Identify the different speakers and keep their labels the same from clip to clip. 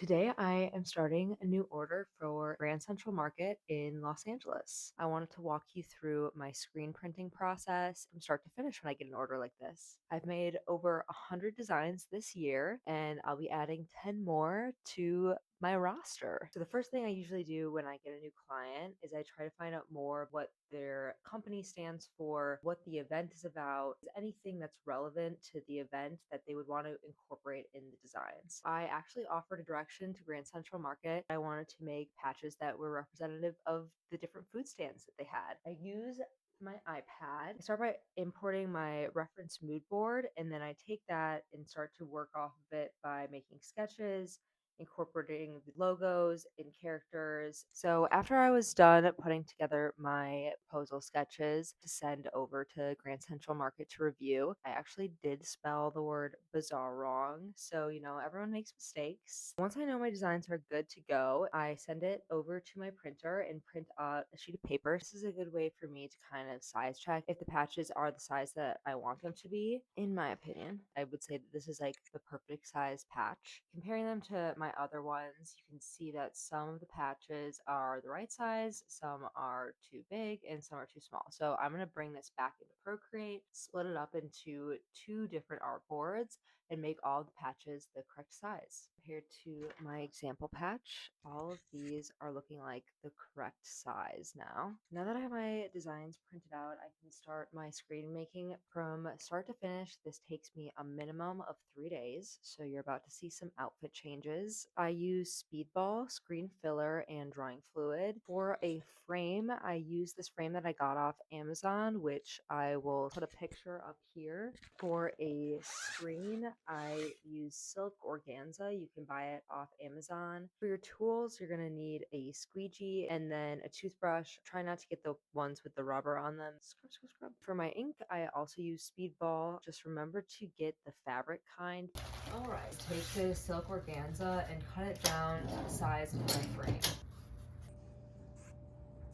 Speaker 1: Today, I am starting a new order for Grand Central Market in Los Angeles. I wanted to walk you through my screen printing process from start to finish when I get an order like this. I've made over 100 designs this year, and I'll be adding 10 more to my roster. So the first thing I usually do when I get a new client is I try to find out more what their company stands for, what the event is about, anything that's relevant to the event that they would want to incorporate in the designs. I actually offered a direction to Grand Central Market. I wanted to make patches that were representative of the different food stands that they had. I use my iPad. I start by importing my reference mood board, and then I take that and start to work off of it by making sketches, incorporating the logos and characters. So after I was done putting together my proposal sketches to send over to Grand Central Market to review, I actually did spell the word bazaar wrong. So, everyone makes mistakes. Once I know my designs are good to go, I send it over to my printer and print out a sheet of paper. This is a good way for me to kind of size check if the patches are the size that I want them to be. In my opinion, I would say that this is like the perfect size patch. Comparing them to my other ones, you can see that some of the patches are the right size, some are too big, and some are too small. So I'm going to bring this back into Procreate, split it up into two different artboards, and make all the patches the correct size. Compared to my example patch, all of these are looking like the correct size now. Now that I have my designs printed out, I can start my screen making from start to finish. This takes me a minimum of 3 days, so you're about to see some outfit changes. I use Speedball, screen filler, and drawing fluid. For a frame, I use this frame that I got off Amazon, which I will put a picture up here. For a screen, I use silk organza. You can buy it off Amazon. For your tools, you're going to need a squeegee and then a toothbrush. Try not to get the ones with the rubber on them. Scrub, scrub, scrub. For my ink, I also use Speedball. Just remember to get the fabric kind. All right, take the silk organza and cut it down to the size of my frame.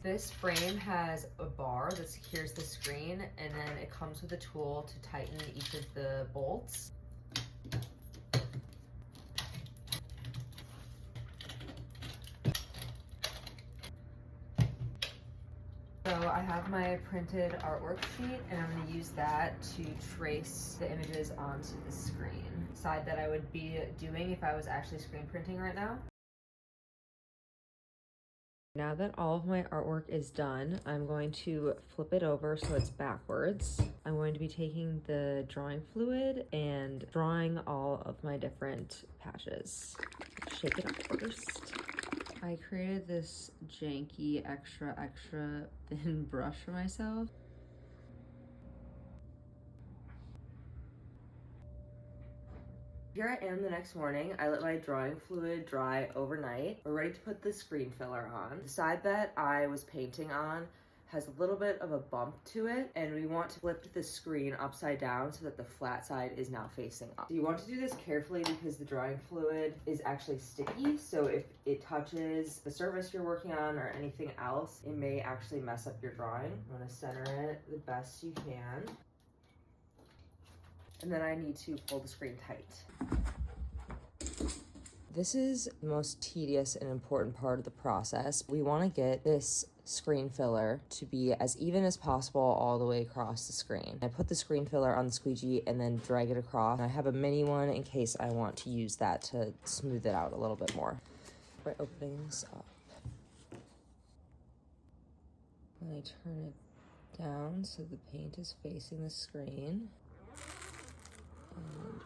Speaker 1: This frame has a bar that secures the screen, and then it comes with a tool to tighten each of the bolts. So I have my printed artwork sheet, and I'm going to use that to trace the images onto the screen. Side that I would be doing if I was actually screen printing right now. Now that all of my artwork is done, I'm going to flip it over so it's backwards. I'm going to be taking the drawing fluid and drawing all of my different patches. Shake it up first. I created this janky extra thin brush for myself. Here I am the next morning. I let my drawing fluid dry overnight. We're ready to put the screen filler on. The side that I was painting on has a little bit of a bump to it, and we want to flip the screen upside down so that the flat side is now facing up. So you want to do this carefully because the drawing fluid is actually sticky, so if it touches the surface you're working on or anything else, it may actually mess up your drawing. I'm going to center it the best you can. And then I need to pull the screen tight. This is the most tedious and important part of the process. We want to get this screen filler to be as even as possible all the way across the screen. I put the screen filler on the squeegee and then drag it across. I have a mini one in case I want to use that to smooth it out a little bit more. By opening this up, and I turn it down so the paint is facing the screen.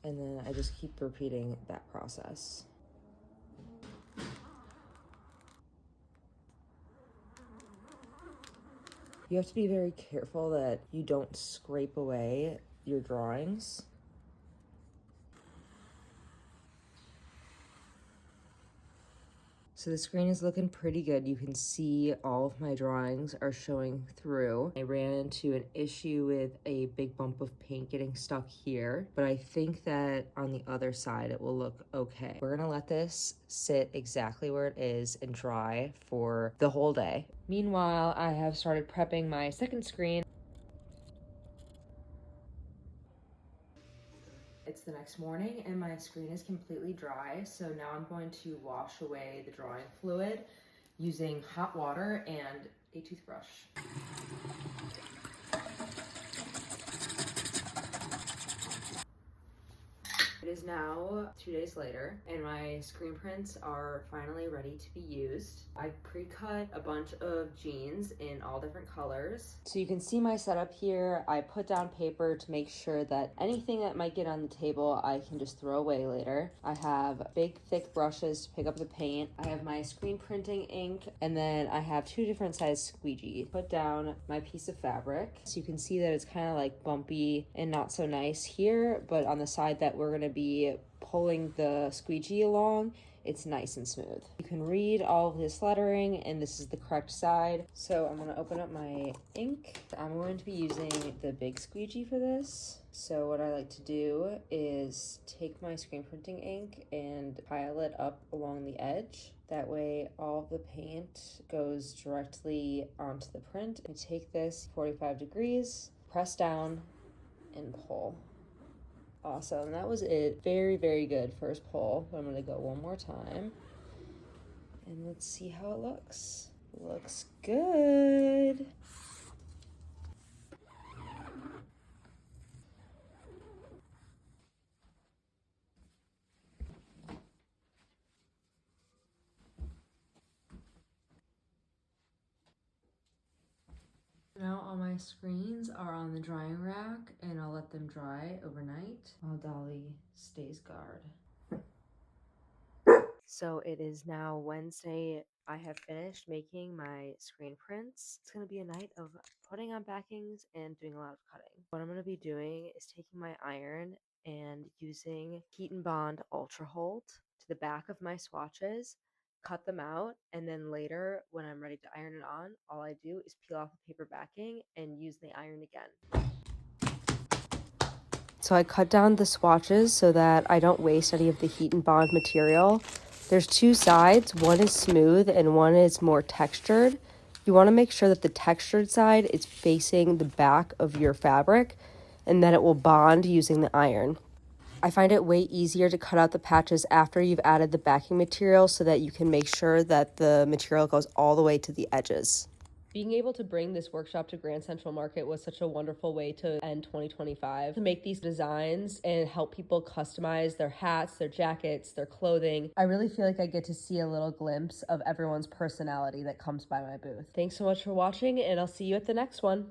Speaker 1: And then I just keep repeating that process. You have to be very careful that you don't scrape away your drawings. So the screen is looking pretty good. You can see all of my drawings are showing through. I ran into an issue with a big bump of paint getting stuck here, but I think that on the other side it will look okay. We're gonna let this sit exactly where it is and dry for the whole day. Meanwhile, I have started prepping my second screen. It's the next morning and my screen is completely dry, so now I'm going to wash away the drawing fluid using hot water and a toothbrush. It is now 2 days later and my screen prints are finally ready to be used. I pre-cut a bunch of jeans in all different colors. So you can see my setup here. I put down paper to make sure that anything that might get on the table I can just throw away later. I have big thick brushes to pick up the paint. I have my screen printing ink, and then I have 2 different size squeegee. Put down my piece of fabric. So you can see that it's kind of like bumpy and not so nice here, but on the side that we're gonna be pulling the squeegee along, it's nice and smooth. You can read all of this lettering and this is the correct side. So I'm gonna open up my ink. I'm going to be using the big squeegee for this. So what I like to do is take my screen printing ink and pile it up along the edge. That way all of the paint goes directly onto the print. I take this 45 degrees, press down and pull. Awesome, that was it. Very, very good first pull. I'm gonna go one more time. And let's see how it looks. Looks good. Now all my screens are on the drying rack and I'll let them dry overnight while Dolly stays guard. So it is now Wednesday. I have finished making my screen prints. It's going to be a night of putting on backings and doing a lot of cutting. What I'm going to be doing is taking my iron and using Heat and Bond Ultra Hold to the back of my swatches, cut them out, and then later when I'm ready to iron it on, all I do is peel off the paper backing and use the iron again. So I cut down the swatches so that I don't waste any of the Heat and Bond material. There's 2 sides, one is smooth and one is more textured. You want to make sure that the textured side is facing the back of your fabric and then it will bond using the iron. I find it way easier to cut out the patches after you've added the backing material so that you can make sure that the material goes all the way to the edges. Being able to bring this workshop to Grand Central Market was such a wonderful way to end 2025, to make these designs and help people customize their hats, their jackets, their clothing. I really feel like I get to see a little glimpse of everyone's personality that comes by my booth. Thanks so much for watching, and I'll see you at the next one.